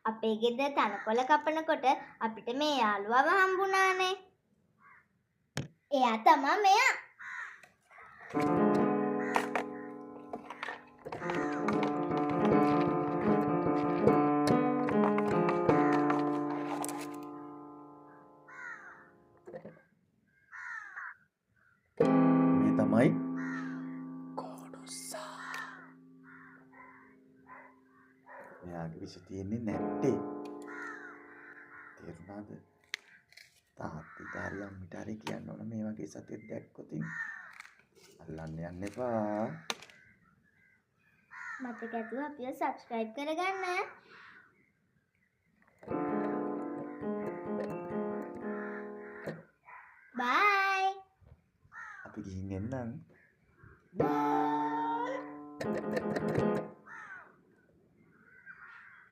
අපේ ගෙදර තනකොළ කපනකොට අපිට මේ යාළුවව හම්බුණානේ. එයා තමයි මෙයා. මේ තමයි කොඩොස්සා. මෙයාගේ විෂ තියෙන්නේ නැට්ටේ. තේරුණාද? තාත්තිට හරි අම්මිට හරි කියන්න ඕන මේ වගේ සතෙක් දැක්කොත් අල්ලන්න යන්න එපා. මතක ඇතුව අපිව subscribe කරගන්න. Bye. අපි ගිහින් එන්නම්. Bye.